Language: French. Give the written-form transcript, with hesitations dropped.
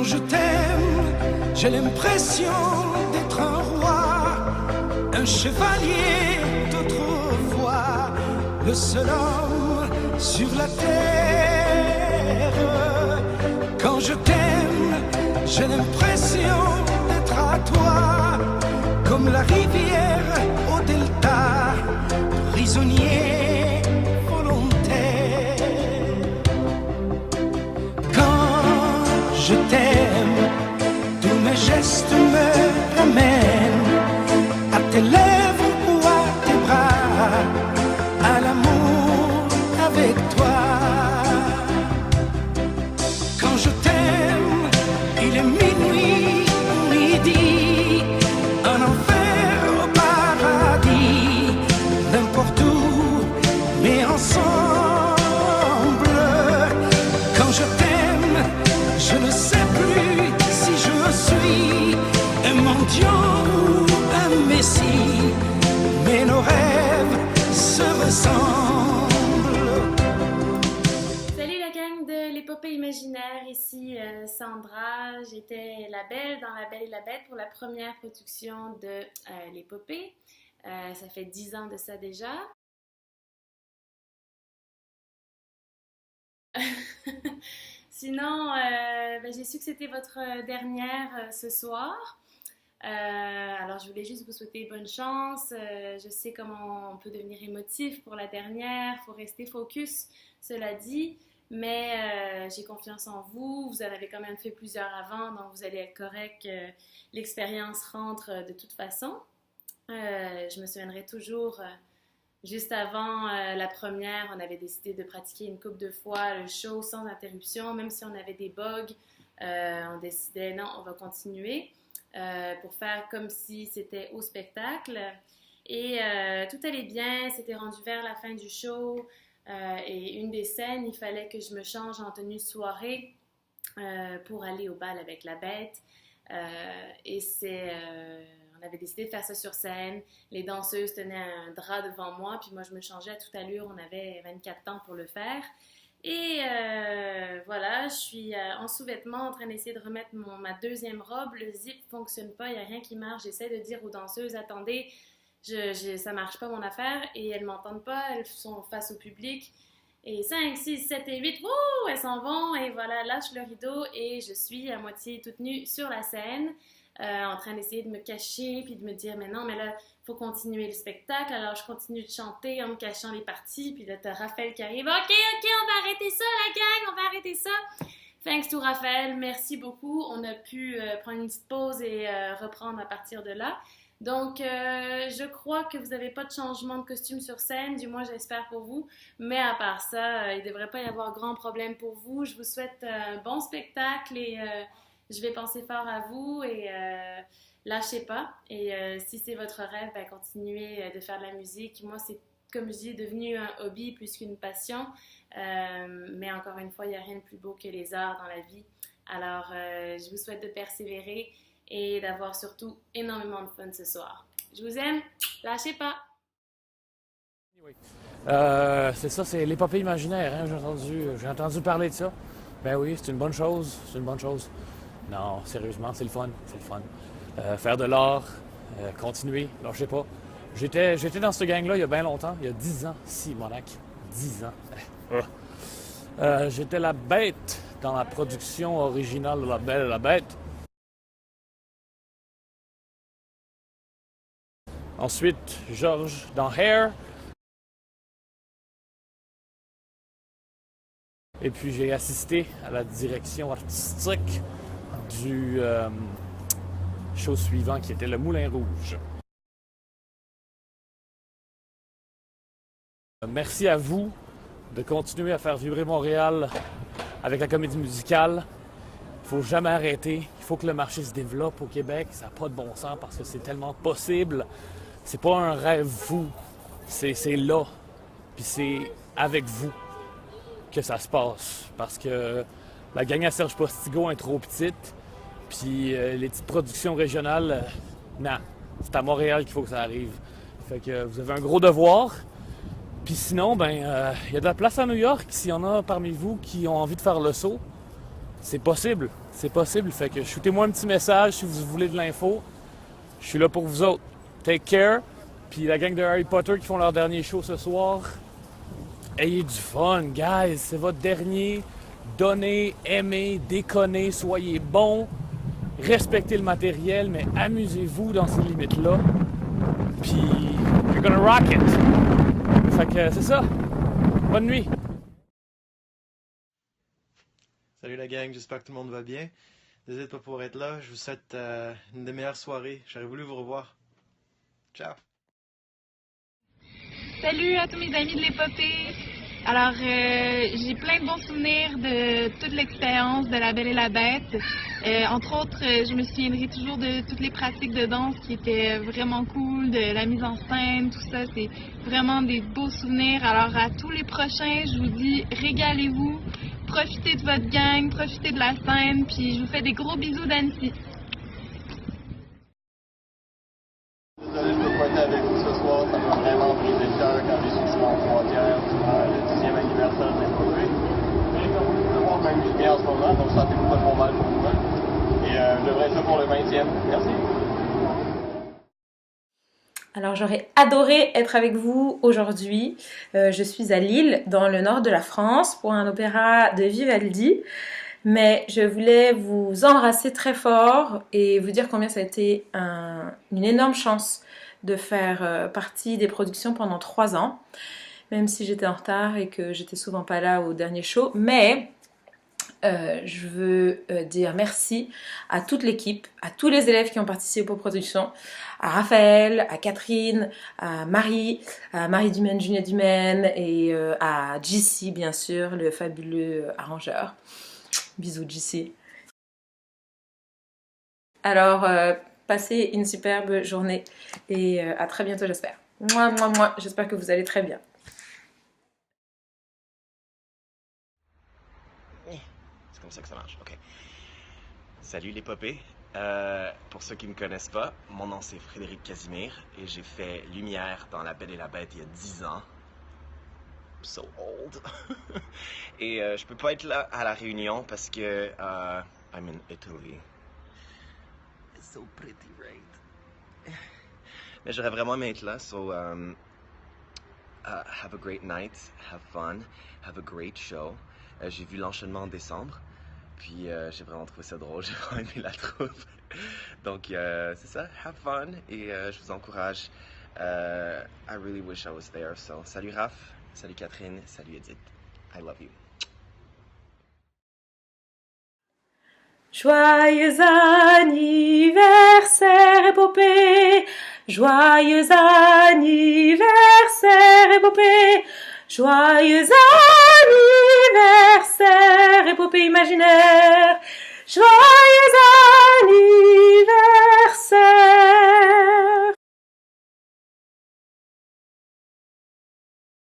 je t'aime, j'ai l'impression d'être un roi, un chevalier d'autrefois, le seul homme sur la terre. Quand je t'aime, j'ai l'impression d'être à toi, comme la rivière au delta, prisonnier volontaire. Quand je t'aime, tous mes gestes me ramènent à tes lèvres ou à tes bras, à l'amour avec toi. Quand je t'aime, il est minuit, midi, un enfer au paradis, n'importe où, mais ensemble. Quand je t'aime, je ne sais plus si je suis un mendiant ou un messie, mais nos rêves se ressemblent. Salut la gang de l'épopée imaginaire, ici Sandra. J'étais la Belle dans La Belle et la Bête pour la première production de l'épopée. Ça fait 10 ans de ça déjà. Sinon, j'ai su que c'était votre dernière ce soir. Alors, je voulais juste vous souhaiter bonne chance. Je sais comment on peut devenir émotif pour la dernière. Il faut rester focus, cela dit. Mais j'ai confiance en vous. Vous en avez quand même fait plusieurs avant, donc vous allez être correct. L'expérience rentre de toute façon. Je me souviendrai toujours, juste avant la première, on avait décidé de pratiquer une couple de fois le show sans interruption. Même si on avait des bugs, on décidait non, on va continuer. Pour faire comme si c'était au spectacle. Et tout allait bien, c'était rendu vers la fin du show. Et une des scènes, il fallait que je me change en tenue soirée pour aller au bal avec la bête. On avait décidé de faire ça sur scène. Les danseuses tenaient un drap devant moi, puis moi je me changeais à toute allure. On avait 24 ans pour le faire. Et voilà, je suis en sous-vêtements en train d'essayer de remettre ma deuxième robe. Le zip ne fonctionne pas, il n'y a rien qui marche. J'essaie de dire aux danseuses, attendez, ça ne marche pas mon affaire. Et elles ne m'entendent pas, elles sont face au public. Et 5, 6, 7 et 8, wouh, elles s'en vont. Et voilà, lâche le rideau et je suis à moitié toute nue sur la scène. En train d'essayer de me cacher puis de me dire mais non, mais là, il faut continuer le spectacle. Alors, je continue de chanter en me cachant les parties. Puis là, t'as Raphaël qui arrive. OK, on va arrêter ça, la gang, on va arrêter ça. Thanks to Raphaël, merci beaucoup. On a pu prendre une petite pause et reprendre à partir de là. Donc, je crois que vous n'avez pas de changement de costume sur scène, du moins j'espère pour vous. Mais à part ça, il ne devrait pas y avoir grand problème pour vous. Je vous souhaite un bon spectacle et je vais penser fort à vous et lâchez pas. Et si c'est votre rêve, continuez de faire de la musique. Moi, c'est comme je dis, devenu un hobby plus qu'une passion. Mais encore une fois, il n'y a rien de plus beau que les arts dans la vie. Alors, je vous souhaite de persévérer et d'avoir surtout énormément de fun ce soir. Je vous aime, lâchez pas! C'est ça, c'est l'épopée imaginaire, hein? J'ai entendu parler de ça. Ben oui, c'est une bonne chose, Non, sérieusement, c'est le fun. Faire de l'art, continuer, lâchez pas. J'étais dans cette gang-là il y a bien longtemps, il y a 10 ans, si, Monac, 10 ans. J'étais la bête dans la production originale de La Belle et la Bête. Ensuite, Georges dans Hair. Et puis j'ai assisté à la direction artistique du show suivant qui était Le Moulin Rouge. Merci à vous de continuer à faire vibrer Montréal avec la comédie musicale. Il ne faut jamais arrêter. Il faut que le marché se développe au Québec. Ça n'a pas de bon sens parce que c'est tellement possible. C'est pas un rêve fou. C'est là. Puis c'est avec vous que ça se passe. Parce que la gang à Serge Postigo est trop petite. Puis les petites productions régionales, non. C'est à Montréal qu'il faut que ça arrive. Fait que vous avez un gros devoir. Puis sinon, il y a de la place à New York. S'il y en a parmi vous qui ont envie de faire le saut, c'est possible. C'est possible. Fait que shootez-moi un petit message si vous voulez de l'info. Je suis là pour vous autres. Take care. Puis la gang de Harry Potter qui font leur dernier show ce soir, ayez du fun, guys. C'est votre dernier. Donnez, aimez, déconnez, soyez bons. Respectez le matériel, mais amusez-vous dans ces limites-là. Puis, you're gonna rock it. Fait que c'est ça. Bonne nuit. Salut la gang, j'espère que tout le monde va bien. Désolé de pas pouvoir être là. Je vous souhaite une des meilleures soirées. J'aurais voulu vous revoir. Ciao. Salut à tous mes amis de l'épopée. Alors, j'ai plein de bons souvenirs de toute l'expérience de La Belle et la Bête. Entre autres, je me souviendrai toujours de toutes les pratiques de danse qui étaient vraiment cool, de la mise en scène, tout ça. C'est vraiment des beaux souvenirs. Alors, à tous les prochains, je vous dis, régalez-vous, profitez de votre gang, profitez de la scène, puis je vous fais des gros bisous d'Annecy. Désolé, je peux pas être avec vous ce soir. Ça m'a vraiment brisé le cœur quand j'ai su que c'était en frontière le 10e anniversaire de l'épopée. Mais comme vous pouvez voir, même je suis bien en ce moment, donc sentez-vous pas trop mal pour moi. Et je devrais être là pour le 20e. Merci. Alors j'aurais adoré être avec vous aujourd'hui. Je suis à Lille, dans le nord de la France, pour un opéra de Vivaldi. Mais je voulais vous embrasser très fort et vous dire combien ça a été une énorme chance de faire partie des productions pendant 3 ans. Même si j'étais en retard et que j'étais souvent pas là au dernier show. Mais je veux dire merci à toute l'équipe, à tous les élèves qui ont participé aux productions, à Raphaël, à Catherine, à Marie Dumaine, Juliette Dumaine et à JC bien sûr, le fabuleux arrangeur. Bisous JC. Alors, passez une superbe journée et à très bientôt j'espère. Moi, j'espère que vous allez très bien. C'est comme ça que ça marche, ok. Salut l'épopée. Pour ceux qui me connaissent pas, mon nom c'est Frédéric Casimir et j'ai fait Lumière dans La Belle et la Bête il y a 10 ans. I'm so old. Et je peux pas être là à la réunion parce que I'm in Italy. It's so pretty, right? Mais j'aurais vraiment aimé être là, so have a great night, have fun, have a great show. J'ai vu l'enchaînement en décembre, puis j'ai vraiment trouvé ça drôle, j'ai vraiment aimé la troupe. Donc c'est ça, have fun, et je vous encourage. I really wish I was there, so salut Raph, salut Catherine, salut Edith, I love you. Joyeux anniversaire épopée, joyeux anniversaire épopée, joyeux anniversaire épopée imaginaire, joyeux